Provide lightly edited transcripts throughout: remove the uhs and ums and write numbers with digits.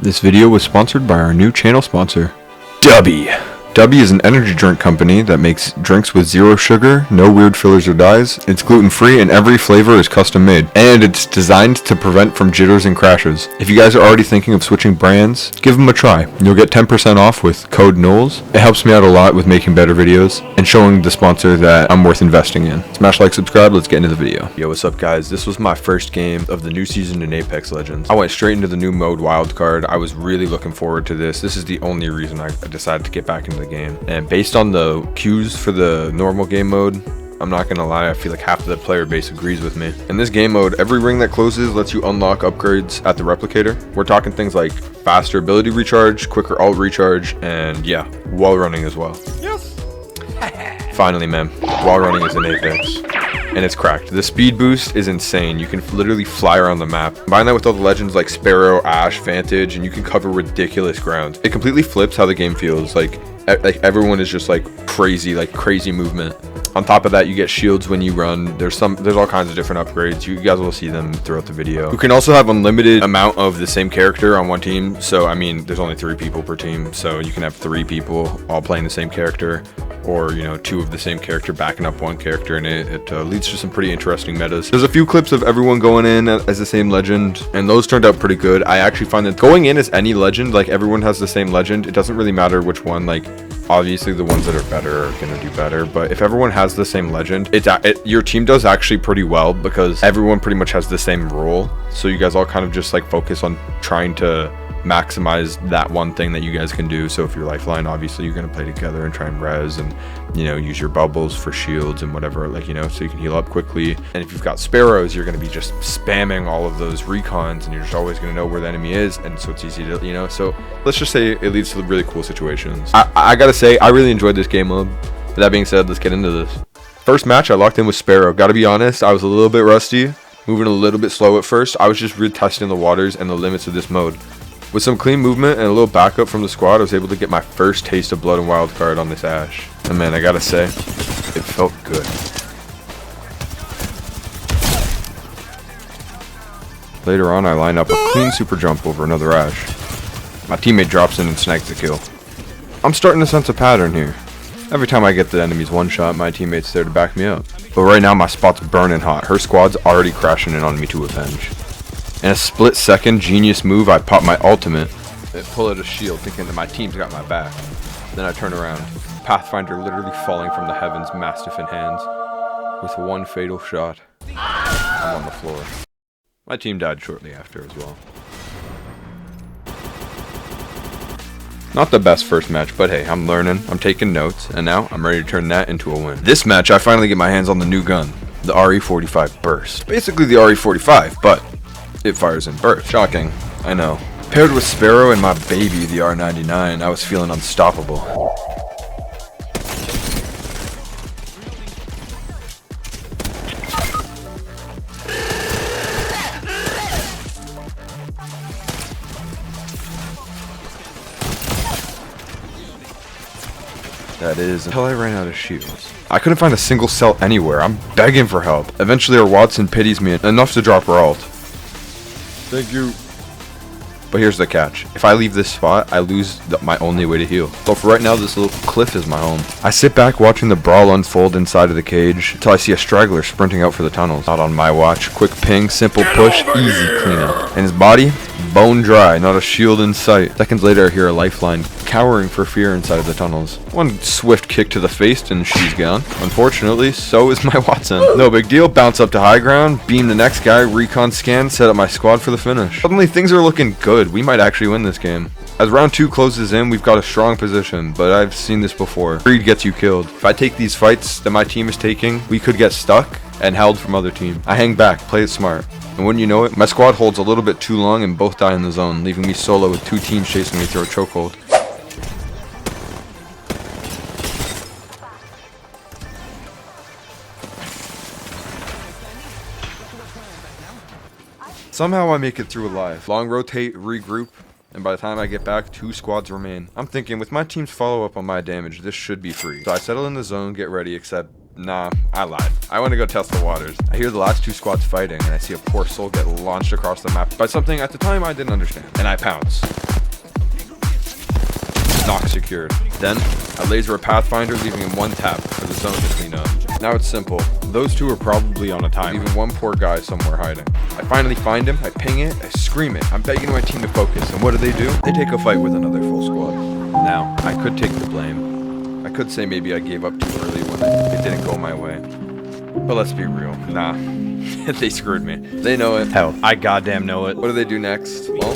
This video was sponsored by our new channel sponsor, Dubby. Dubby is an energy drink company that makes drinks with zero sugar, no weird fillers or dyes. It's gluten-free and every flavor is custom made. And it's designed to prevent from jitters and crashes. If you guys are already thinking of switching brands, give them a try. You'll get 10% off with code Knowles. It helps me out a lot with making better videos and showing the sponsor that I'm worth investing in. Smash like, subscribe, let's get into the video. Yo, what's up guys? This was my first game of the new season in Apex Legends. I went straight into the new mode Wildcard. I was really looking forward to this. This is the only reason I decided to get back into the game. And based on the queues for the normal game mode, I'm not gonna lie, I feel like half of the player base agrees with me. In this game mode, every ring that closes lets you unlock upgrades at the replicator. We're talking things like faster ability recharge, quicker ult recharge, and yeah, wall running as well. Yes! Finally, man, wall running is in Apex. And it's cracked. The speed boost is insane. You can literally fly around the map. Combine that with all the legends like Sparrow, Ash, Vantage, and you can cover ridiculous ground. It completely flips how the game feels. Like everyone is just like crazy movement. On top of that, you get shields when you run. There's all kinds of different upgrades. You guys will see them throughout the video. You can also have unlimited amount of the same character on one team. So I mean, there's only 3 people per team, so you can have 3 people all playing the same character, or you know, 2 of the same character backing up one character, and it leads to some pretty interesting metas. There's a few clips of everyone going in as the same legend, and those turned out pretty good. I actually find that going in as any legend, like everyone has the same legend, it doesn't really matter which one. Like obviously the ones that are better are gonna do better, but if everyone has the same legend, your team does actually pretty well because everyone pretty much has the same role. So you guys all kind of just like focus on trying to maximize that one thing that you guys can do. So if you're lifeline, obviously you're going to play together and try and res and, you know, use your bubbles for shields and whatever, like, you know, so you can heal up quickly. And if you've got sparrows, you're going to be just spamming all of those recons and you're just always going to know where the enemy is, and so it's easy to, you know, so let's just say it leads to really cool situations. I gotta say, I really enjoyed this game mode. With that being said, let's get into this. First match I locked in with Sparrow. Gotta be honest, I was a little bit rusty, moving a little bit slow at first. I was just retesting the waters and the limits of this mode. With some clean movement and a little backup from the squad, I was able to get my first taste of blood and wildcard on this Ash. And man, I gotta say, it felt good. Later on, I line up a clean super jump over another Ash. My teammate drops in and snags the kill. I'm starting to sense a pattern here. Every time I get the enemy's one shot, my teammate's there to back me up. But right now, my spot's burning hot. Her squad's already crashing in on me to avenge. In a split second genius move, I pop my ultimate, pull out a shield thinking that my team's got my back. Then I turn around, Pathfinder literally falling from the heavens, Mastiff in hands. With one fatal shot, I'm on the floor. My team died shortly after as well. Not the best first match, but hey, I'm learning, I'm taking notes, and now I'm ready to turn that into a win. This match, I finally get my hands on the new gun, the RE45 Burst. Basically the RE45, but it fires in burst. Shocking, I know. Paired with Sparrow and my baby, the R99, I was feeling unstoppable. That is until I ran out of shields. I couldn't find a single cell anywhere. I'm begging for help. Eventually our Watson pities me enough to drop her ult. Thank you. But here's the catch. If I leave this spot, I lose my only way to heal. So for right now, this little cliff is my home. I sit back watching the brawl unfold inside of the cage until I see a straggler sprinting out for the tunnels. Not on my watch. Quick ping, simple push, easy cleanup. And his body, bone dry, not a shield in sight. Seconds later, I hear a lifeline cowering for fear inside of the tunnels. One swift kick to the face and she's gone. Unfortunately, so is my Watson. No big deal, bounce up to high ground, beam the next guy, recon scan, set up my squad for the finish. Suddenly things are looking good. We might actually win this game. As round 2 closes in, we've got a strong position, but I've seen this before. Greed gets you killed. If I take these fights that my team is taking, we could get stuck and held from other team. I hang back, play it smart. And wouldn't you know it, my squad holds a little bit too long and both die in the zone, leaving me solo with 2 teams chasing me through a chokehold. Somehow I make it through alive. Long rotate, regroup, and by the time I get back, 2 squads remain. I'm thinking, with my team's follow-up on my damage, this should be free. So I settle in the zone, get ready, except nah, I lied. I want to go test the waters. I hear the last 2 squads fighting, and I see a poor soul get launched across the map by something at the time I didn't understand. And I pounce. Knock secured. Then, I laser a Pathfinder, leaving him one tap for the zone to clean up. Now it's simple. Those two are probably on a timer, leaving one poor guy somewhere hiding. I finally find him, I ping it, I scream it. I'm begging my team to focus, and what do? They take a fight with another full squad. Now, I could take the blame. I could say maybe I gave up too early when it didn't go my way. But let's be real. Nah. They screwed me. They know it. Hell, I goddamn know it. What do they do next? Well,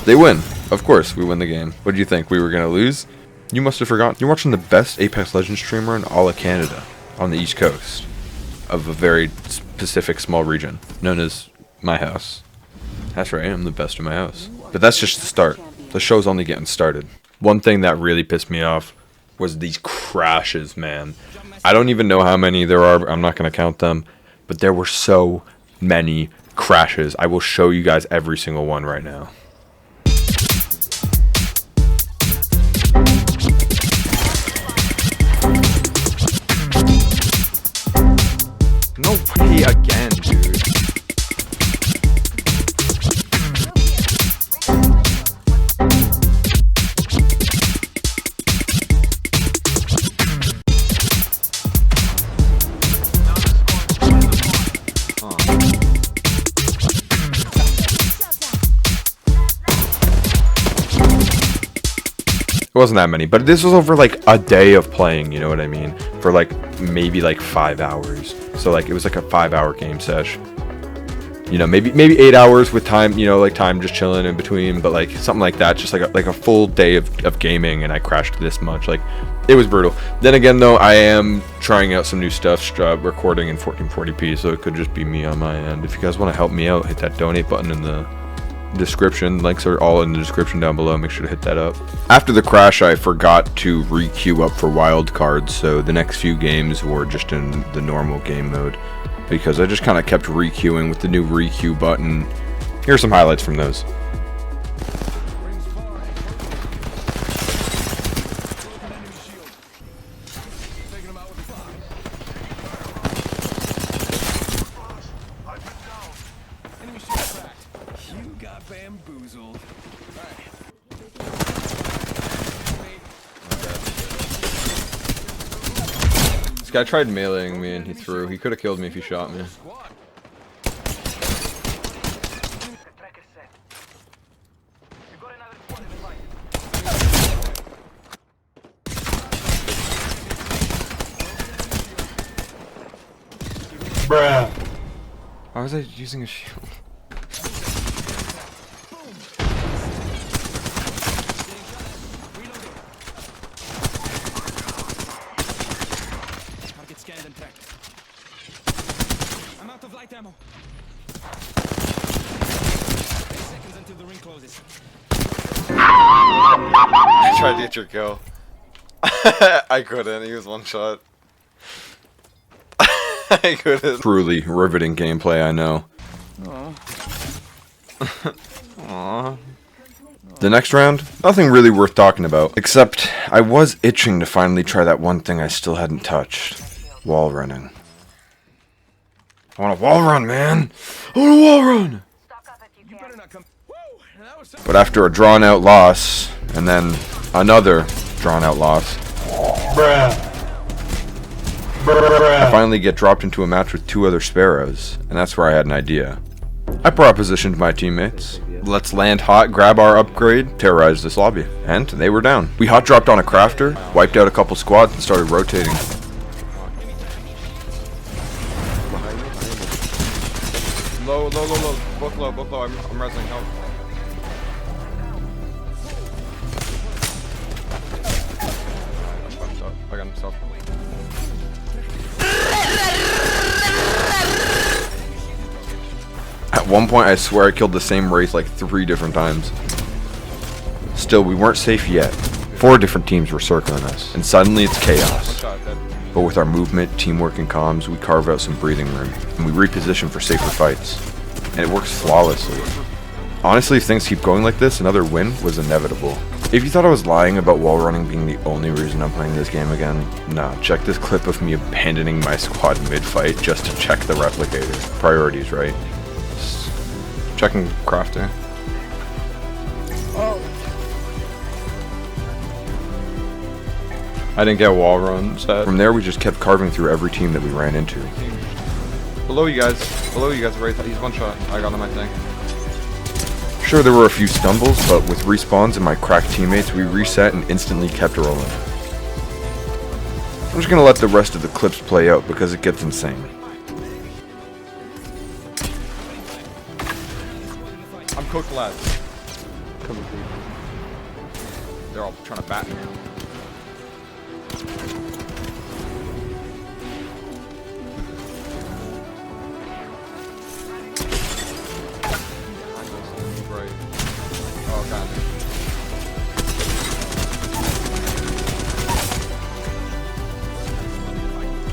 they win. Of course, we win the game. What did you think? We were gonna lose? You must have forgotten. You're watching the best Apex Legends streamer in all of Canada, on the East Coast, of a very specific small region, known as my house. That's right, I'm the best in my house. But that's just the start. The show's only getting started. One thing that really pissed me off was these crashes, man. I don't even know how many there are. I'm not gonna count them, but there were so many crashes. I will show you guys every single one right now. No way again, dude. It wasn't that many, but this was over like a day of playing, you know what I mean? For like maybe like 5 hours. So like it was like a 5-hour game sesh. You know, maybe 8 hours with time, you know, like time just chilling in between, but like something like that, just like a full day of gaming, and I crashed this much. Like it was brutal. Then again though, I am trying out some new stuff, recording in 1440p, so it could just be me on my end. If you guys want to help me out, hit that donate button in the description. Links are all in the description down below. Make sure to hit that up. After the crash, I forgot to re-queue up for Wildcard, so the next few games were just in the normal game mode, because I just kind of kept re-queuing with the new re-queue button. Here's some highlights from those. Bamboozled. This guy tried meleeing me and he threw. He could have killed me if he shot me. Bruh. Why was I using a shield? I'm out of light ammo. 8 seconds until the ring closes. I tried to get your kill. I couldn't. He was one shot. I couldn't. Truly riveting gameplay, I know. Aww. The next round? Nothing really worth talking about. Except, I was itching to finally try that one thing I still hadn't touched. Wall running. I want a wall run, man! I want a wall run! But after a drawn out loss, and then another drawn out loss, I finally get dropped into a match with 2 other sparrows, and that's where I had an idea. I propositioned my teammates. Let's land hot, grab our upgrade, terrorize this lobby. And they were down. We hot dropped on a crafter, wiped out a couple squads, and started rotating. Low. Both low. I'm wrestling. Help. I got himself. At one point, I swear I killed the same race like 3 different times. Still, we weren't safe yet. 4 different teams were circling us, and suddenly it's chaos. But with our movement, teamwork, and comms, we carve out some breathing room, and we reposition for safer fights. And it works flawlessly. Honestly, if things keep going like this, another win was inevitable. If you thought I was lying about wall running being the only reason I'm playing this game again, nah, check this clip of me abandoning my squad mid-fight just to check the replicator. Priorities, right? Just checking crafting. I didn't get wall runs. From there, we just kept carving through every team that we ran into. Below you guys, right? He's one shot. I got him, I think. Sure, there were a few stumbles, but with respawns and my cracked teammates, we reset and instantly kept rolling. I'm just gonna let the rest of the clips play out because it gets insane. I'm cooked, lads. They're all trying to bat me.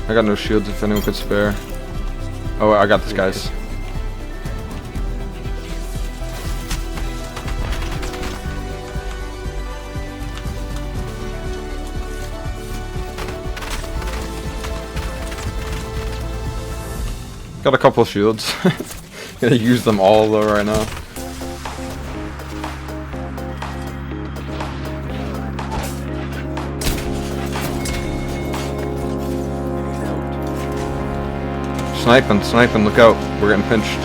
I got no shields if anyone could spare. Oh, I got this, guys. Got a couple shields. Gonna use them all though right now. Sniping, look out. We're getting pinched.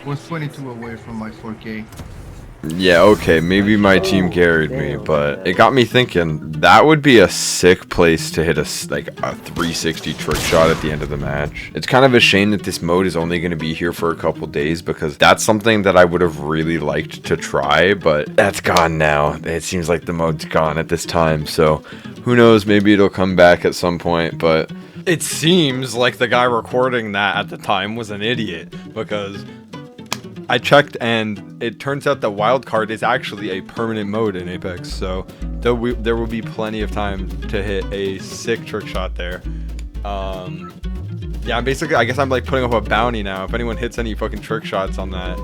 Was 22 away from my 4K. Yeah, okay, maybe my team carried me, but it got me thinking, that would be a sick place to hit a 360 trick shot at the end of the match. It's kind of a shame that this mode is only going to be here for a couple days, because that's something that I would have really liked to try, but that's gone now. It seems like the mode's gone at this time, so who knows, maybe it'll come back at some point, but It seems like the guy recording that at the time was an idiot, because I checked and it turns out that Wildcard is actually a permanent mode in Apex, so there will be plenty of time to hit a sick trick shot there. Yeah, basically, I guess I'm like putting up a bounty now. If anyone hits any fucking trick shots on that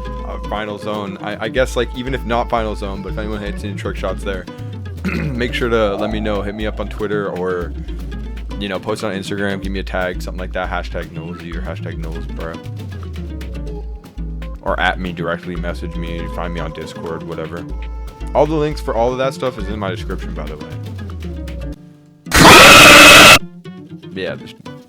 final zone, I guess like even if not final zone, but if anyone hits any trick shots there, make sure to let me know. Hit me up on Twitter or, you know, post on Instagram, give me a tag, something like that, hashtag #Nosy or hashtag #Nosbro. Or at me directly, message me, find me on Discord, whatever. All the links for all of that stuff is in my description, by the way. Yeah.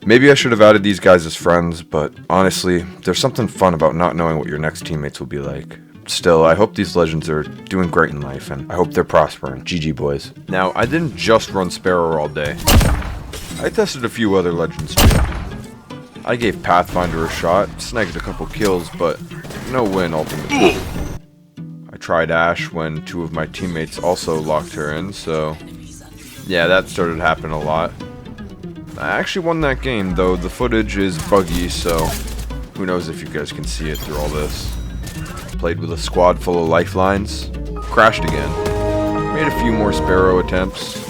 Maybe I should have added these guys as friends, but honestly, there's something fun about not knowing what your next teammates will be like. Still, I hope these legends are doing great in life, and I hope they're prospering. GG, boys. Now, I didn't just run Sparrow all day. I tested a few other legends too. I gave Pathfinder a shot, snagged a couple kills, but no win ultimately. I tried Ash when 2 of my teammates also locked her in, so yeah, that started happening a lot. I actually won that game, though the footage is buggy, so who knows if you guys can see it through all this. Played with a squad full of lifelines, crashed again, made a few more Sparrow attempts.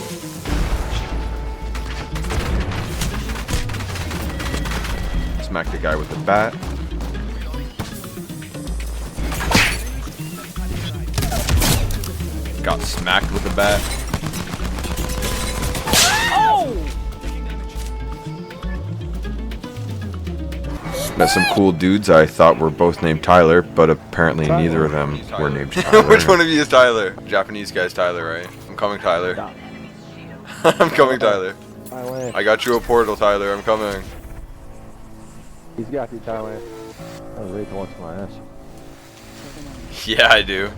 Smacked the guy with the bat. Got smacked with the bat. Met some cool dudes I thought were both named Tyler, but apparently neither of them were named Tyler. Which one of you is Tyler? Japanese guy's Tyler, right? I'm coming, Tyler. I'm coming, Tyler. I got you a portal, Tyler. I'm coming. He's got you, Tyler. That was way too much for my ass. Yeah, I do.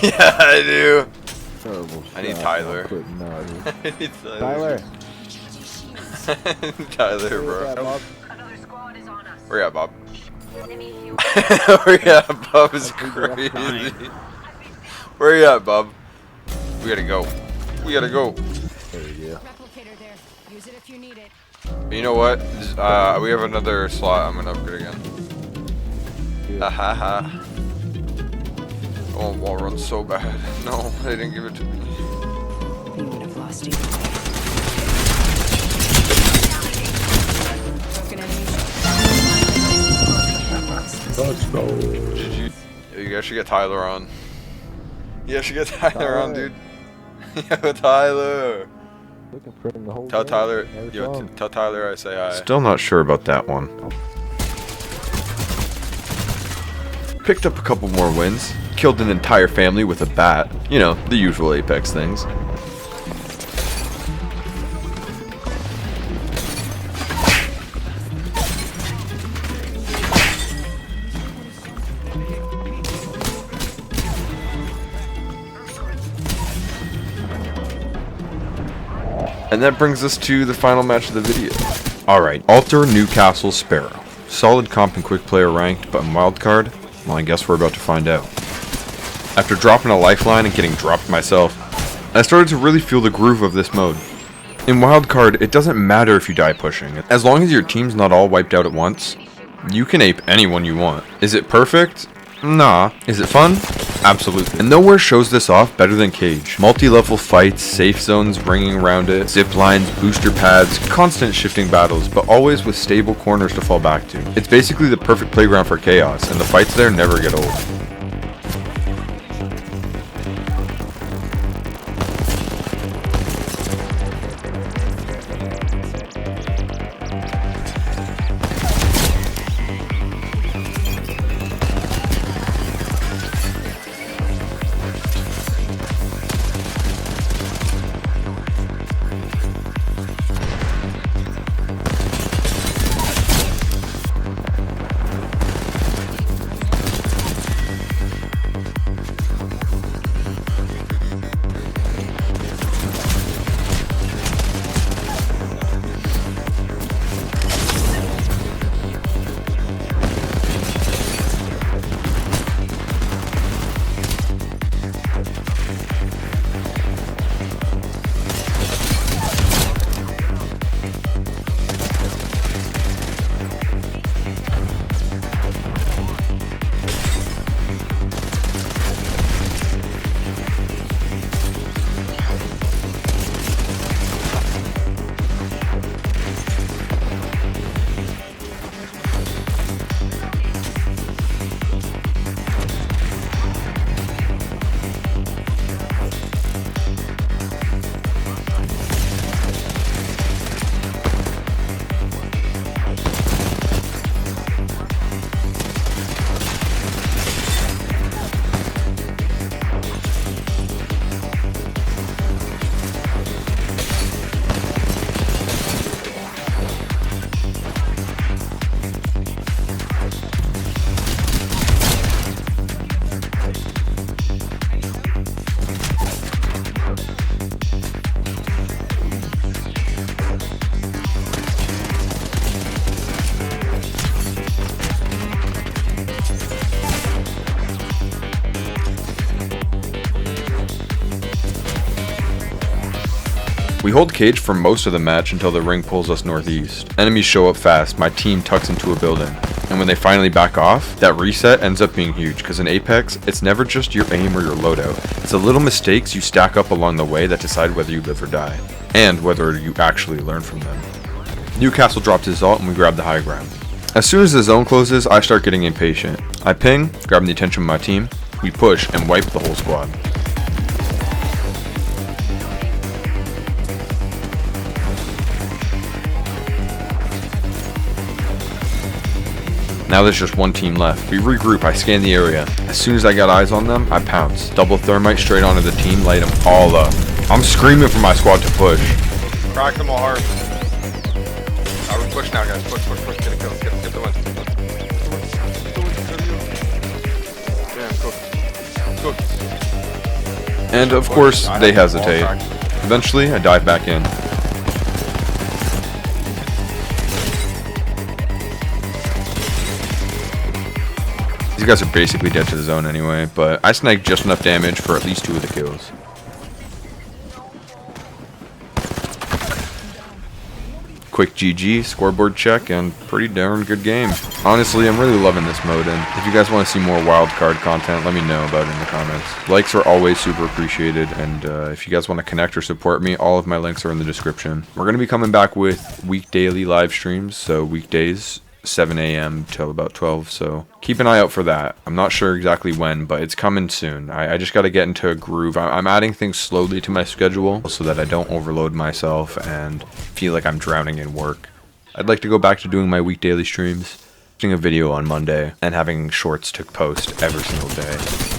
Yeah, I do. Terrible I need shot. Tyler. No, I need Tyler. Tyler. Tyler, bro. Bob. Where you at, Bob? Where you at, Bob? Is crazy. Where you at, Bob? We gotta go. We gotta go. There you go. Replicator there. Use it if you need it. You know what? We have another slot. I'm gonna upgrade again. Ha ha ha. Oh, wall run so bad. No, they didn't give it to me. You would have lost it. Let's go. You guys should get Tyler on. You guys should get Tyler on, dude. Yo, Tyler. Looking for him the whole Tell game. Tyler. Never Yo, saw him. tell Tyler I say hi. Still not sure about that one. Picked up a couple more wins. Killed an entire family with a bat. You know, the usual Apex things. And that brings us to the final match of the video. Alright, Alter Newcastle Sparrow. Solid comp and quick player ranked, but in Wildcard, well, I guess we're about to find out. After dropping a lifeline and getting dropped myself, I started to really feel the groove of this mode. In Wildcard, it doesn't matter if you die pushing. As long as your team's not all wiped out at once, you can ape anyone you want. Is it perfect? Nah. Is it fun? Absolutely. And nowhere shows this off better than Cage. Multi-level fights, safe zones ringing around it, zip lines, booster pads, constant shifting battles, but always with stable corners to fall back to. It's basically the perfect playground for chaos, and the fights there never get old. We hold Cage for most of the match until the ring pulls us northeast. Enemies show up fast, my team tucks into a building. And when they finally back off, that reset ends up being huge, because in Apex, it's never just your aim or your loadout. It's the little mistakes you stack up along the way that decide whether you live or die, and whether you actually learn from them. Newcastle drops his ult and we grab the high ground. As soon as the zone closes, I start getting impatient. I ping, grabbing the attention of my team, we push and wipe the whole squad. Now there's just one team left. We regroup, I scan the area. As soon as I got eyes on them, I pounce. Double thermite straight onto the team, light them all up. I'm screaming for my squad to push. Crack them all hard. We push now, guys. Push. Get a kill. Get the win. Yeah, good. And of course, they hesitate. Eventually, I dive back in. These guys are basically dead to the zone anyway, but I snagged just enough damage for at least 2 of the kills. Quick GG, scoreboard check, and pretty darn good game. Honestly, I'm really loving this mode, and if you guys want to see more Wildcard content, let me know about it in the comments. Likes are always super appreciated, and if you guys want to connect or support me, all of my links are in the description. We're going to be coming back with daily live streams, so weekdays, 7 a.m. till about 12, so keep an eye out for that. I'm not sure exactly when, but it's coming soon. I just got to get into a groove. I'm adding things slowly to my schedule so that I don't overload myself and feel like I'm drowning in work. I'd like to go back to doing my daily streams, doing a video on Monday, and having shorts to post every single day.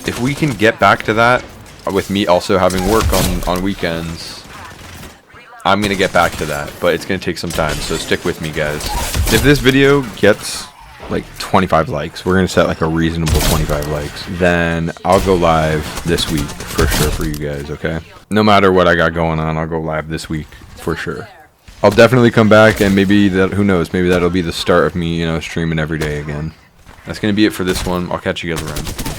If we can get back to that, with me also having work on weekends, I'm going to get back to that, but it's going to take some time, so stick with me, guys. If this video gets like 25 likes, we're going to set like a reasonable 25 likes, then I'll go live this week for sure for you guys, okay? No matter what I got going on, I'll go live this week for sure. I'll definitely come back, and maybe that, who knows, maybe that'll be the start of me, streaming every day again. That's going to be it for this one. I'll catch you guys around.